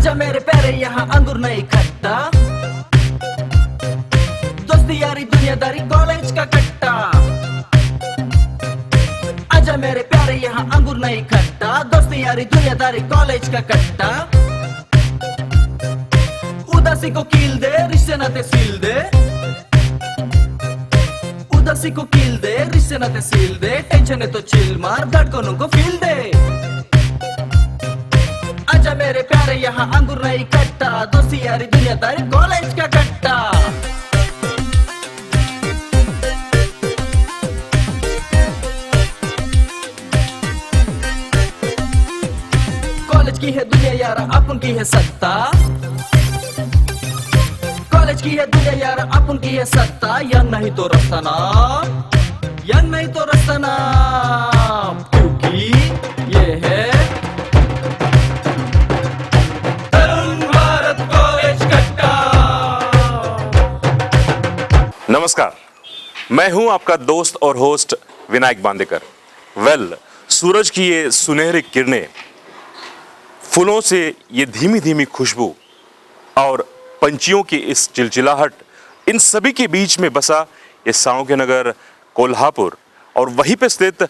आजा मेरे प्यारे यहाँ अंगूर नहीं खट्टा, दोस्ती यारी दुनियादारी कॉलेज का कट्टा। आजा मेरे प्यारे यहाँ अंगूर नहीं खट्टा, दोस्ती यारी दुनियादारी कॉलेज का कट्टा। उदासी को कील दे, रिश्ते नाते सील दे, उदासी को कील दे, रिश्ते नाते सील दे। टेंशन है तो चिल मार, धड़कनों को फील दे। आजा मेरे प्यारे यहाँ अंगूर नहीं खट्टा, दोस्ती यारी दुनियादारी कॉलेज का कट्टा। कॉलेज की है दुनिया यारा, अपन की है सत्ता। कॉलेज की है दुनिया यारा, अपन की है सत्ता। यंग नहीं तो रास्ता ना, यंग नहीं तो रास्ता ना, क्योंकि ये है तरुण भारत कॉलेज कट्टा। नमस्कार, मैं हूं आपका दोस्त और होस्ट विनायक बांदेकर। सूरज की ये सुनहरी किरणें, फूलों से ये धीमी धीमी खुशबू और पंछियों की इस चिलचिलाहट, इन सभी के बीच में बसा ये साळुंखे नगर कोल्हापुर और वहीं पे स्थित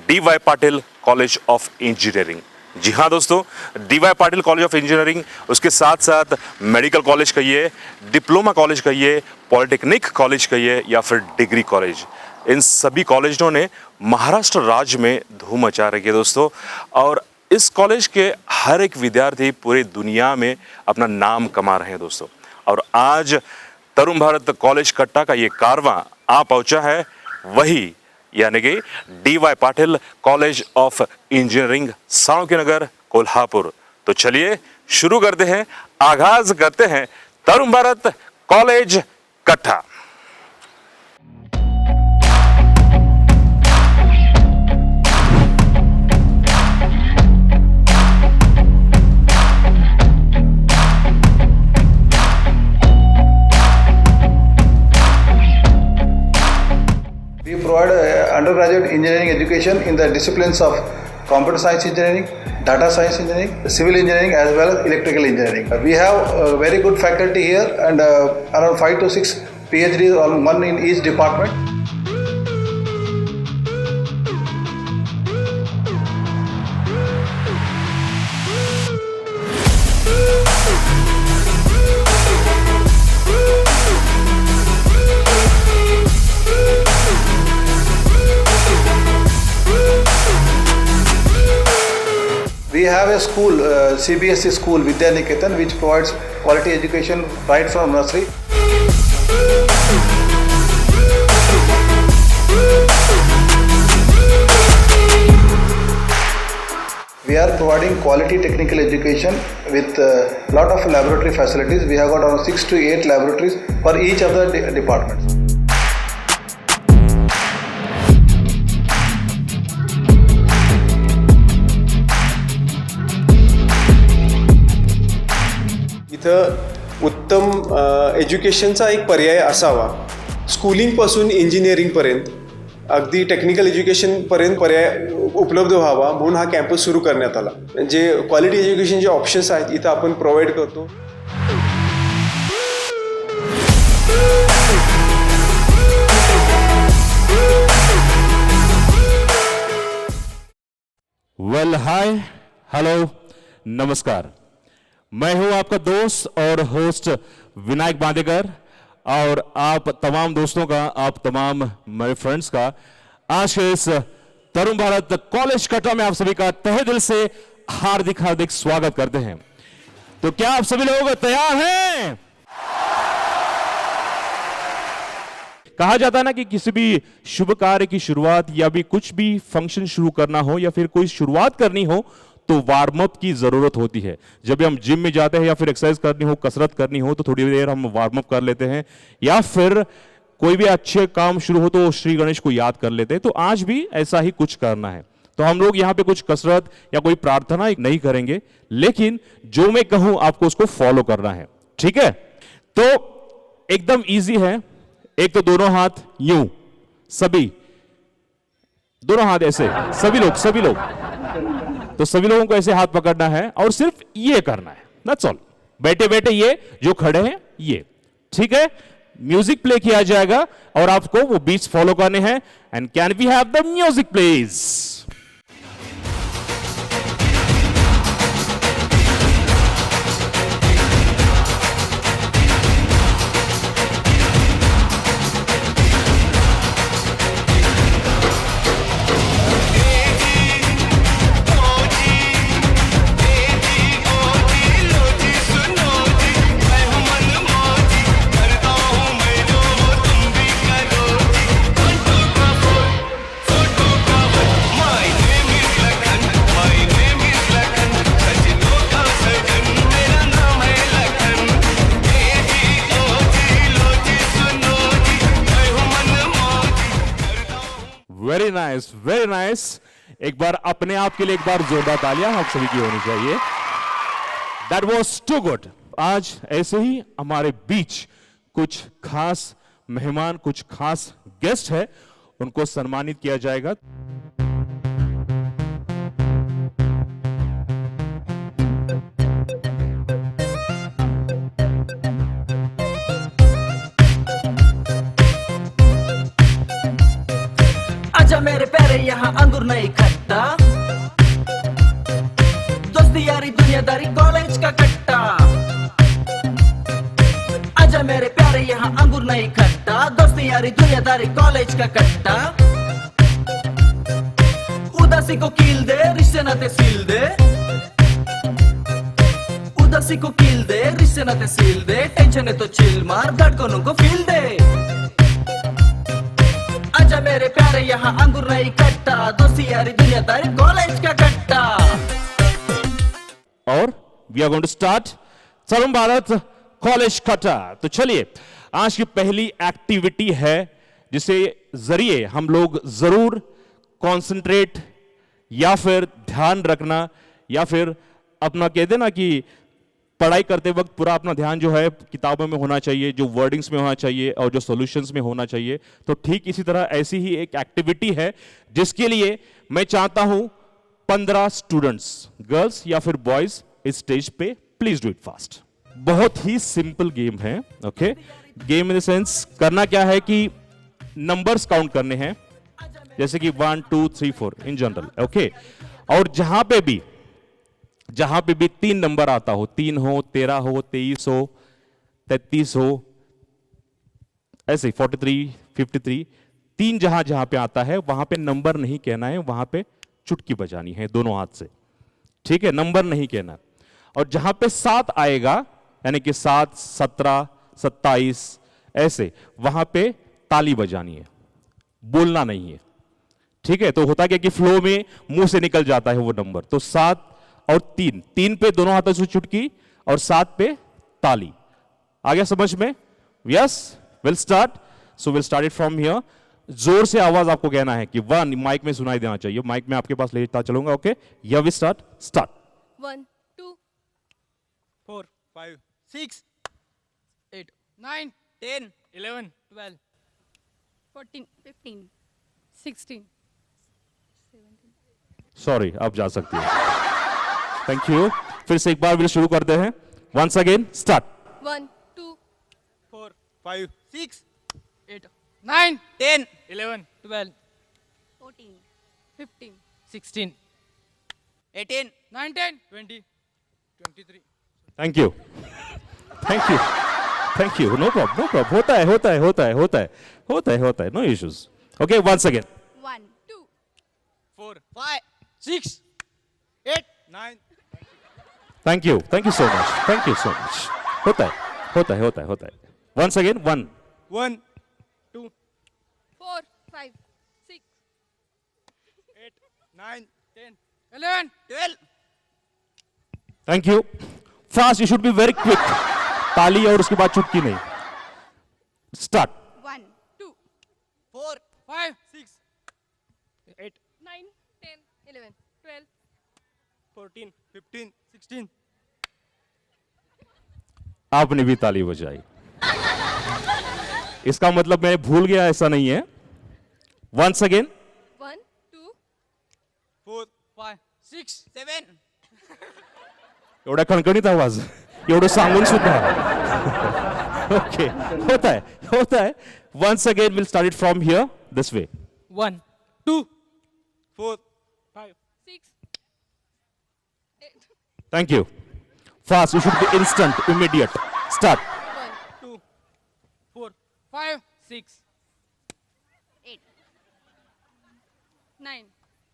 DY. Patil college of engineering. जी हाँ दोस्तों, DY. Patil college of engineering, उसके साथ साथ मेडिकल कॉलेज कहिए, डिप्लोमा कॉलेज कहिए, पॉलिटेक्निक कॉलेज कहिए या फिर डिग्री कॉलेज, इन सभी कॉलेजों ने महाराष्ट्र राज्य में धूम मचा रखी है दोस्तों। और इस कॉलेज के हर एक विद्यार्थी पूरी दुनिया में अपना नाम कमा रहे हैं दोस्तों। और आज तरुण भारत कॉलेज कट्टा का ये कारवां आ पहुंचा है वही, यानी कि DY. Patil college of engineering, Salunkhe Nagar Kolhapur. तो चलिए शुरू करते हैं, आगाज करते हैं Tarun Bharat college Katta. Provide undergraduate engineering education in the disciplines of computer science engineering, data science engineering, civil engineering as well as electrical engineering. We have very good faculty here and around 5 to 6 PhDs, one in each department. We have a school, CBSE school, Vidya Niketan, which provides quality education right from nursery. We are providing quality technical education with a lot of laboratory facilities. We have got around 6 to 8 laboratories for each of the departments. इथं उत्तम एज्युकेशनचा एक पर्याय असावा, स्कूलिंगपासून इंजिनिअरिंगपर्यंत अगदी technical एज्युकेशनपर्यंत पर्याय उपलब्ध व्हावा म्हणून हा कॅम्पस सुरू करण्यात आला. जे क्वालिटी एज्युकेशनचे ऑप्शन्स आहेत इथं आपण प्रोव्हाइड करतो. हाय, हेलो, नमस्कार, मैं हूं आपका दोस्त और होस्ट विनायक बांदेकर और आप तमाम दोस्तों का, आप तमाम मेरे फ्रेंड्स का आज के इस तरुण भारत कॉलेज कट्टा में आप सभी का तहे दिल से हार्दिक हार्दिक स्वागत करते हैं। तो क्या आप सभी लोग तैयार हैं? कहा जाता है ना कि किसी भी शुभ कार्य की शुरुआत या भी कुछ भी फंक्शन शुरू करना हो या फिर कोई शुरुआत करनी हो तो वार्म अप की जरूरत होती है। जब भी हम जिम में जाते हैं या फिर एक्सरसाइज करनी हो, कसरत करनी हो तो थोड़ी देर हम वार्म अप कर लेते हैं, या फिर कोई भी अच्छे काम शुरू हो तो श्री गणेश को याद कर लेते हैं। तो आज भी ऐसा ही कुछ करना है। तो हम लोग यहाँ पे कुछ कसरत या कोई प्रार्थना नहीं करेंगे, लेकिन जो मैं कहूं आपको उसको फॉलो करना है, ठीक है? तो एकदम इजी है। एक तो दोनों हाथ यूं, सभी दोनों हाथ ऐसे, सभी लोग तो सभी लोगों को ऐसे हाथ पकड़ना है और सिर्फ ये करना है, दैट्स ऑल। बैठे बैठे ये जो खड़े हैं ये, ठीक है। म्यूजिक प्ले किया जाएगा और आपको वो बीट्स फॉलो करने हैं। And can we have the music please? Very nice, very nice. एक बार अपने आप के लिए एक बार जोरदार तालियां आप सभी की होनी चाहिए। That was too good. आज ऐसे ही हमारे बीच कुछ खास मेहमान, कुछ खास गेस्ट है, उनको सम्मानित किया जाएगा। आजा मेरे प्यारे यहाँ अंगूर नहीं खट्टा, दोस्ती यारी दुनियादारी कॉलेज का कट्टा। आजा मेरे प्यारे यहाँ अंगूर नहीं खट्टा, दोस्ती यारी दुनियादारी कॉलेज का कट्टा। उदासी को कील दे, रिश्ते नाते सील दे। उदासी को कील दे, रिश्ते नाते सील दे। टेंशन है तो चिल मार, धड़कनों को फील दे। आजा मेरे प्यारे यहाँ अंगूर नहीं खट्टा, दोस्ती यारी दुनियादारी कॉलेज का कट्टा। और we are going to start Sarvam Bharat college कट्टा। तो चलिए, आज की पहली एक्टिविटी है जिसे जरिए हम लोग जरूर कंसंट्रेट या फिर ध्यान रखना, या फिर अपना कहते ना कि पढ़ाई करते वक्त पूरा अपना ध्यान जो है किताबों में होना चाहिए, जो वर्डिंग्स में होना चाहिए और जो सॉल्यूशंस में होना चाहिए। तो ठीक इसी तरह ऐसी ही एक एक्टिविटी है जिसके लिए मैं चाहता हूं 15 स्टूडेंट्स, गर्ल्स या फिर बॉयज, इस स्टेज पे प्लीज डू इट फास्ट। बहुत ही सिंपल गेम है, okay. Game in the sense करना क्या है कि नंबर्स काउंट करने हैं, जैसे कि 1 2 3 4 इन जनरल, ओके। और जहां पे भी 3 नंबर आता हो, 3 हो, 13 हो, 23 हो, 33 हो, ऐसे 43 53, 3 जहां पे आता है वहां पे नंबर नहीं कहना है, वहां पे चुटकी बजानी है दोनों हाथ से, ठीक है। नंबर नहीं कहना। और जहां पे 7 आएगा, यानी कि 7 17 27 ऐसे, वहां पे ताली बजानी है, बोलना नहीं है, ठीक है। तो होता क्या कि फ्लो में मुंह से निकल जाता है वो नंबर। तो 7 और 3 पे दोनों हाथों से चुटकी और 7 पे ताली। आ गया समझ में? Yes, will start. So will start it from here. जोर से आवाज आपको कहना है कि 1 माइक में सुनाई देना चाहिए। माइक में आपके पास लेता चलूंगा, ओके। या वी स्टार्ट 1 2 4 5 6 8 9 10 11 12 14 15 16 सॉरी, आप जा सकती हैं। Thank you. फिर से एक बार विल शुरू करते हैं। Once again start. 1 2 4 5 6 8 9 10 11 12 14 15 16 18 19 20 23 thank you, thank you, thank you. No problem, no problem. होता है, no issues. Okay, once again. 1 2 4 5 6 8 9 thank you so much, होता है। Once again. 1 1 2 4 5 6 8 9 10 11 12 thank you. Fast, you should be very quick. ताली और उसके बाद चुटकी नहीं। स्टार्ट। 1 2 4 5 6 8 9 10 11 12 14 15 16 आपने भी ताली बजाई। इसका मतलब मैं भूल गया, ऐसा नहीं है। Once again. 1 2 4 5 6 7 एवढा खणखणीत आवाज एवढं सांगून सुद्धा ओके होता है once again will start it from here this way 1 2 4 5 6 8 thank you fast you should be instant immediate start 1 2 4 5 6 8 9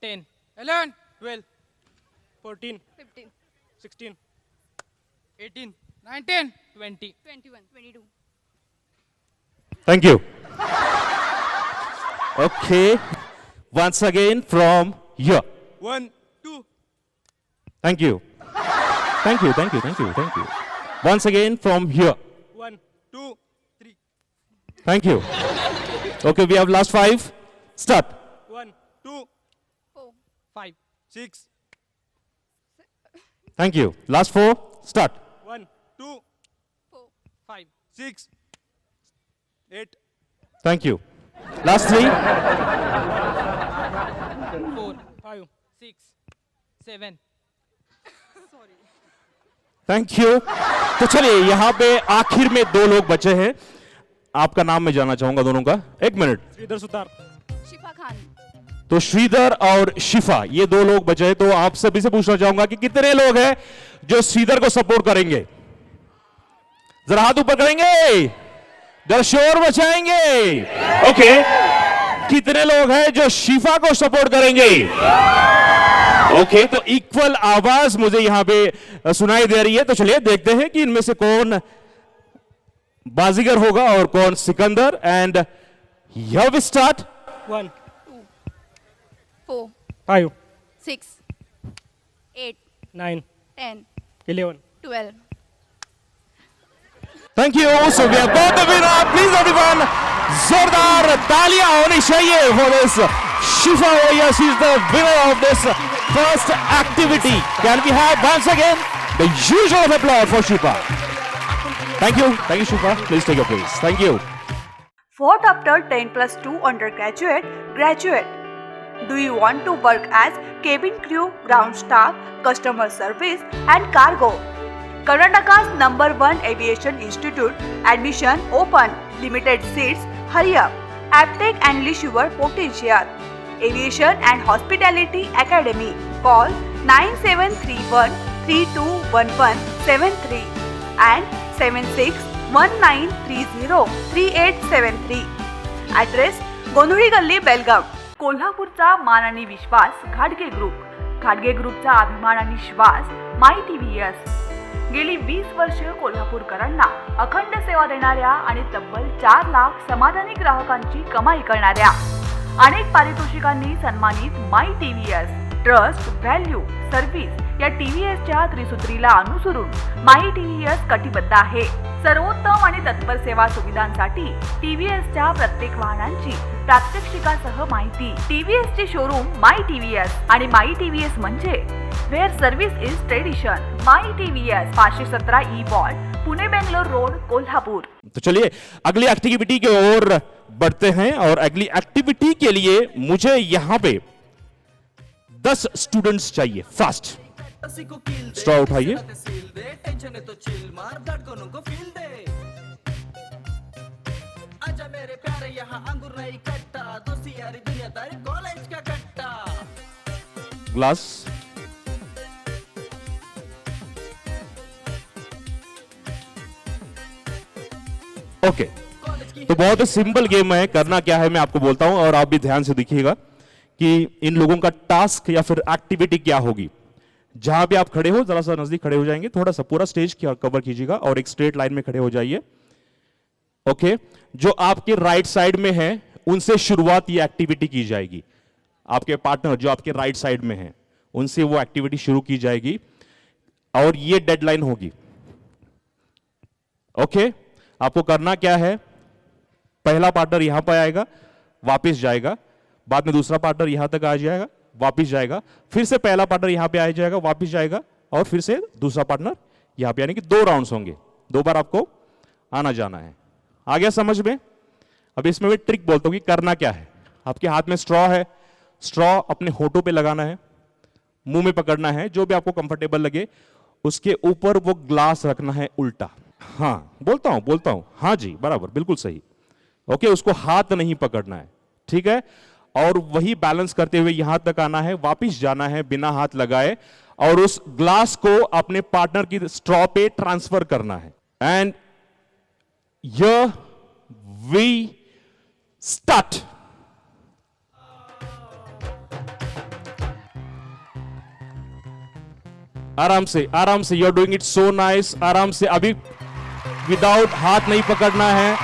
10 11 12 14 15 16 18 19 20 21 22 Thank you. Okay. Once again from here. 1 2 Thank you. Thank you. Once again from here. 1 2 3 Thank you. Okay, we have last 5. Start. 1 2 4 5 6 Thank you. Last 4. Start. 1 2 4 5 6 8 Thank you. Last 3. 4 5 6 7 Thank you. तो चलिए यहाँ पे आखिर में 2 लोग बचे हैं. आपका नाम मैं जानना चाहूंगा दोनों का. 1 मिनट. श्रीधर सुतार शिफा खान तो श्रीधर और शिफा ये 2 लोग बचे हैं. तो आप सभी से पूछना चाहूंगा कि कितने लोग हैं जो श्रीधर को सपोर्ट करेंगे. जरा हाथ ऊपर करेंगे, जरा शोर मचाएंगे. ओके. कितने लोग हैं जो शिफा को सपोर्ट करेंगे. ओके, तो इक्वल आवाज मुझे यहां पे सुनाई दे रही है. तो चलिए देखते हैं कि इनमें से कौन बाजीगर होगा और कौन सिकंदर. And here we start. 1 4 5 6 8 9 10 11 12 thank you. So we have got the winner. Please everyone, जोरदार तालियां होनी चाहिए फॉर दिस शिफा वोया. She is the winner of this first activity. Can we have once again the usual applause for Shifa. Thank you Shifa. Please take your place. Thank you. What after 10+2 undergraduate, graduate? Do you want to work as cabin crew, ground staff, customer service and cargo? Karnataka's #1 aviation institute. Admission open. Limited seats. Hurry up. Aptech unleash your potential. Aviation and Hospitality Academy. Call 9731 321173 and 761930 3873. Address गोंधळी गल्ली बेलगाव. कोल्हापूरचा मान आणि विश्वास घाडगे group. घाडगे ग्रुपचा अभिमान आणि श्वास माय TVS. गेली 20 वर्ष कोल्हापूरकरांना अखंड सेवा देणाऱ्या आणि तब्बल 4 लाख समाधानी ग्राहकांची कमाई करणाऱ्या अनेक पारितोषिकांनी सन्मानित my TVS. Trust, value, service या TVSच्या त्रिसूत्रीला अनुसरून माय TVS कटिबद्ध आहे. सर्वोत्तम आणि तत्पर सेवा सुविधांसाठी TVSच्या प्रत्येक वाहनांची प्रात्यक्षिकासह माहिती. TVSचे शोरूम माय TVS आणि माय TVS म्हणजे where service is tradition. My TVS 517 E वॉल्ट, पुणे बेंगलोर रोड, कोल्हापुर. तो चलिए अगली एक्टिविटी की ओर बढ़ते हैं. और अगली एक्टिविटी के लिए मुझे यहां पे 10 स्टूडेंट्स चाहिए. फास्ट. स्ट्रॉ उठाइए. टेंशन है तो चिल मार, धड़कनों को फील दे. आजा मेरे प्यारे यहाँ अंगूर नहीं खट्टा, दोस्ती यारी दुनियादारी कॉलेज का कट्टा. ग्लास. ओके. तो बहुत ही सिंपल गेम है. करना क्या है मैं आपको बोलता हूं और आप भी ध्यान से देखिएगा कि इन लोगों का टास्क या फिर एक्टिविटी क्या होगी. जहां भी आप खड़े हो जरा सा नजदीक खड़े हो जाएंगे, थोड़ा सा पूरा स्टेज कवर कीजिएगा और एक स्ट्रेट लाइन में खड़े हो जाइए. ओके. जो आपके राइट साइड में है उनसे शुरुआत ये एक्टिविटी की जाएगी. आपके पार्टनर जो आपके राइट साइड में है उनसे वो एक्टिविटी शुरू की जाएगी और ये डेडलाइन होगी. ओके. आपको करना क्या है, पहला पार्टनर यहां पर आएगा, वापस जाएगा, बाद में दूसरा पार्टनर यहां तक आ जाएगा, वापस जाएगा, फिर से पहला पार्टनर यहां पे आ जाएगा, वापस जाएगा और फिर से दूसरा पार्टनर यहां पे. यानी कि 2 राउंड्स होंगे, 2 बार आपको आना जाना है. आ गया समझ में? अब इसमें मैं ट्रिक बोलता हूं कि करना क्या है. आपके हाथ में स्ट्रॉ है, स्ट्रॉ अपने होठों पे लगाना है, मुंह में पकड़ना है, जो भी आपको कंफर्टेबल लगे, उसके ऊपर वो ग्लास रखना है उल्टा। हाँ बोलता हूं, हाँ जी बराबर, बिल्कुल सही। ओके, उसको हाथ नहीं पकड़ना है, ठीक है, और वही बैलेंस करते हुए यहां तक आना है, वापिस जाना है बिना हाथ लगाए, और उस ग्लास को अपने पार्टनर की स्ट्रॉ पे ट्रांसफर करना है। And here we start. आराम से, you are doing it so nice. आराम से, अभी विदाउट हाथ नहीं पकड़ना है,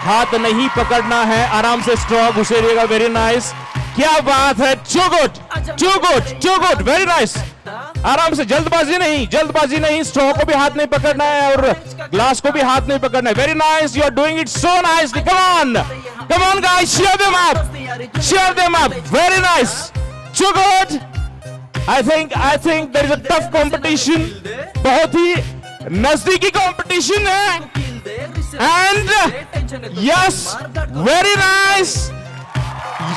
हाथ नहीं पकड़ना है, आराम से स्ट्रॉ घुसेरिएगा। वेरी नाइस, क्या बात है, टू गुड, वेरी नाइस। आराम से, जल्दबाजी नहीं, स्ट्रॉ को भी हाथ नहीं पकड़ना है और ग्लास को भी हाथ नहीं पकड़ना है। Very nice, you are doing it so nice. Come on guys, cheer them up, very nice, too good। I think there is a tough competition, बहुत ही नजदीकी competition है, and yes, very nice,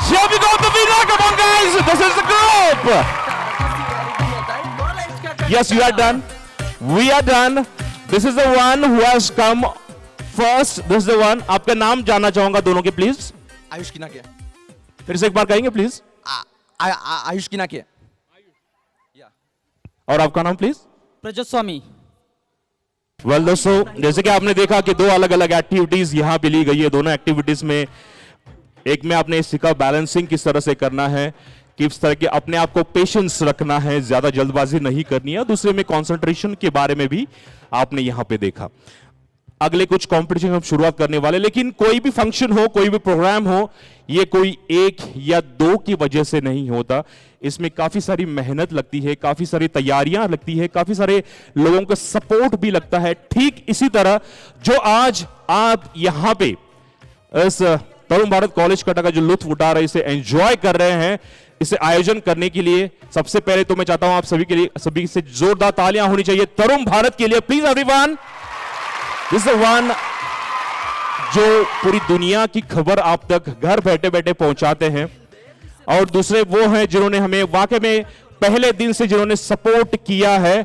here we go, the winner, come on guys, this is the group, yes, you are done, we are done, this is the one who has come first, this is the one। आपका नाम जानना चाहूंगा दोनों के please. Ayush किनाके। फिर से एक बार कहेंगे प्लीज। आयुष किनाके। और आपका नाम प्लीज। प्रज्योत स्वामी। वेल दोस्तों, जैसे कि आपने देखा कि दो अलग अलग एक्टिविटीज यहां पे ली गई है। दोनों एक्टिविटीज में एक में आपने सीखा बैलेंसिंग किस तरह से करना है, किस तरह के अपने आप को पेशेंस रखना है, ज्यादा जल्दबाजी नहीं करनी है। दूसरे में कंसंट्रेशन के बारे में भी आपने यहां पे देखा। अगले कुछ कंपटीशन हम शुरुआत करने वाले, लेकिन कोई भी फंक्शन हो, कोई भी प्रोग्राम हो, ये कोई एक या दो की वजह से नहीं होता। इसमें काफी सारी मेहनत लगती है, काफी सारी तैयारियां लगती है, काफी सारे लोगों का सपोर्ट भी लगता है। ठीक इसी तरह जो आज आप यहां पे इस तरुण भारत कॉलेज कटा का जो लुत्फ उठा रहे, इसे एंजॉय कर रहे हैं, इसे आयोजन करने के लिए सबसे पहले तो मैं चाहता हूं आप सभी के लिए, सभी से जोरदार तालियां होनी चाहिए तरुण भारत के लिए, please everyone. This is one जो पूरी दुनिया की खबर आप तक घर बैठे बैठे पहुंचाते हैं, और दूसरे वो हैं जिन्होंने हमें वाकई में पहले दिन से जिन्होंने सपोर्ट किया है।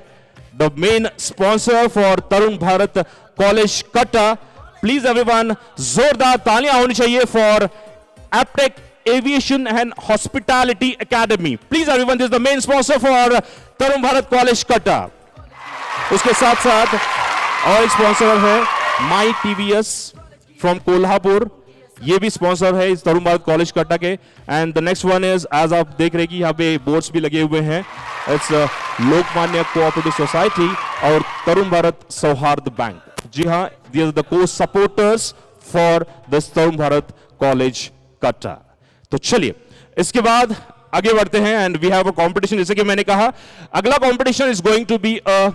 The main sponsor for Tarun Bharat college कटा, प्लीज एवरीवन जोरदार तालियां होनी चाहिए for Aptech aviation and hospitality academy. Please everyone, this is the main sponsor for Tarun Bharat college कटा। उसके साथ साथ और एक स्पॉन्सर है माई टीवीएस फ्रॉम कोल्हापुर, ये भी स्पॉन्सर है इस तरुण भारत कॉलेज कटा के। And the next one is, as आप देख रहे हैं कि यहाँ पे बोर्ड्स भी लगे हुए हैं, इट्स लोकमान्य कोऑपरेटिव सोसाइटी और तरुण भारत सौहार्द बैंक। जी हाँ, these are the co supporters for this Tarun Bharat college Katta. तो चलिए इसके बाद आगे बढ़ते हैं, and we have a competition. जैसे कि मैंने कहा, अगला competition is going to be a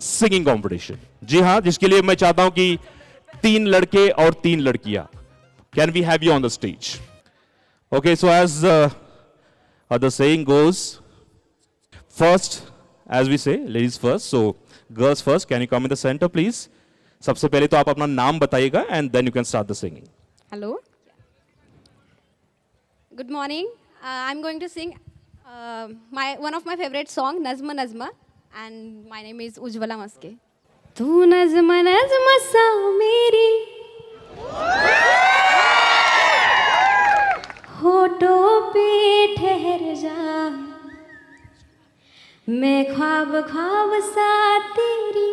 singing competition. जी हाँ, जिसके लिए मैं चाहता हूं कि 3 लड़के और 3 लड़कियां, can we have you on the stage? Okay, so as the saying goes, first as we say ladies first, so girls first, can you come in the centre please. सबसे पहले तो आप अपना नाम बताइएगा and then you can start the singing. Hello. Good morning. I'm going to sing one of my favorite song, Nazma Nazma, and my name is Ujjwala Maske. तू नज़्म नज़्म सा मेरी होठों पे ठहर जा, मैं ख्वाब ख्वाब सा तेरी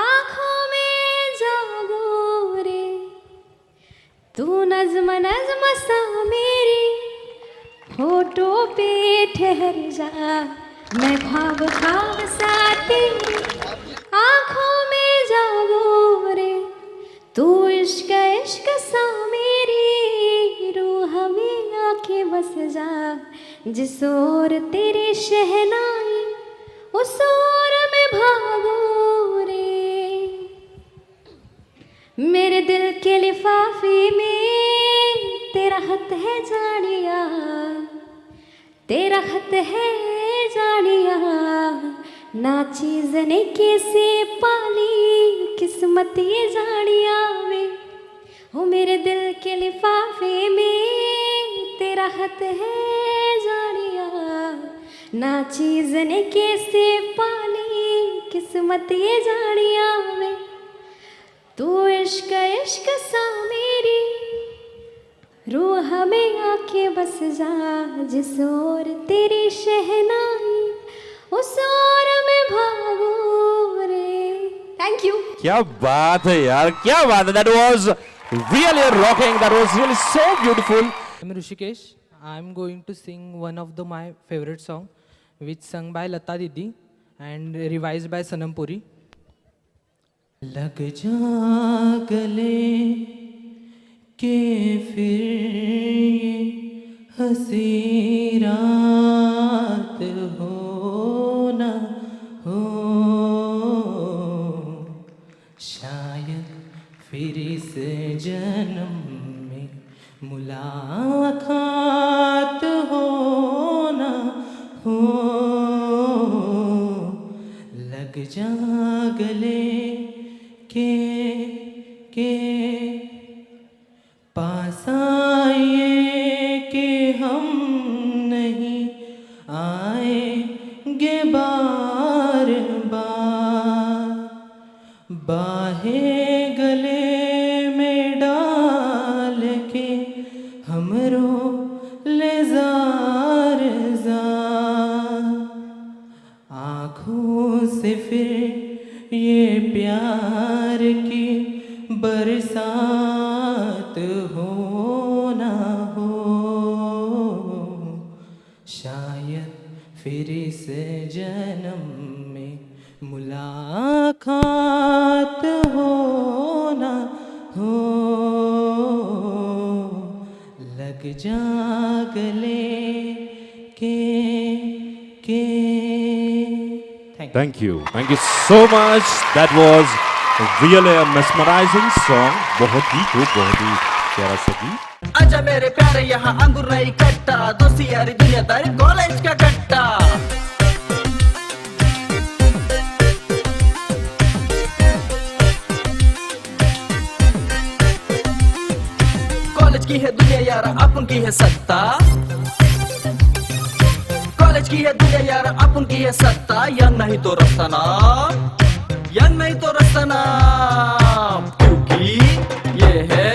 आँखों में जागो रे। तू नज़्म नज़्म सा मेरी होठों पे ठहर जा, मैं ख्वाब ख्वाब सा तेरी आँखों में जागो रे। तू इश्क इश्क सा मेरी रूह में आके बस जा, जिस ओर तेरी शहनाई उस ओर में भागो रे। मेरे दिल के लिफाफे में तेरा खत है जानिया, तेरा खत है जानिया, ना चीज ने कैसे पाली किस्मत ये जानिया वे। हो मेरे दिल के लिफाफे में तेरा खत है जानिया, ना चीज ने कैसे पाली किस्मत ये जानिया में, तू इश्क इश्क सा मेरी रूह में आके बस जा, जिस ओर तेरी शहनाई उस ओर में भागू रे। Thank you. क्या बात है यार, क्या बात है। That was really rocking, that was really so beautiful. I'm Rishikesh. I'm going to sing one of my favorite song, which sung by Lata Didi and revised by Sanam Puri. लग जा गले के फिर ये हंसी रात हो ना हो, शायद फिर इस जन्म में मुलाकात हो ना हो। लग जा गले के पास आए कि हम नहीं आएंगे बार बार, बाहें गले में डाल के हमरो ले जार जार, आँखों से फिर ये प्यार की बरसात हो ना हो, शायद फिर इस जन्म में मुलाकात हो ना हो। लग जा गले के Thank you so much. That was really a mesmerizing song. बहुत ही खूब, बहुत ही प्यारा सा गीत। आजा मेरे प्यारे यहाँ अंगूर नहीं कट्टा, दोस्ती यारी दुनियादारी कॉलेज का कट्टा। कॉलेज की है दुनिया यार अपन की है सत्ता, कॉलेज की है दुनिया यार अपन की है सत्ता। यंग नहीं तो रस्ताना, यंग नहीं तो रस्ताना, क्योंकि ये है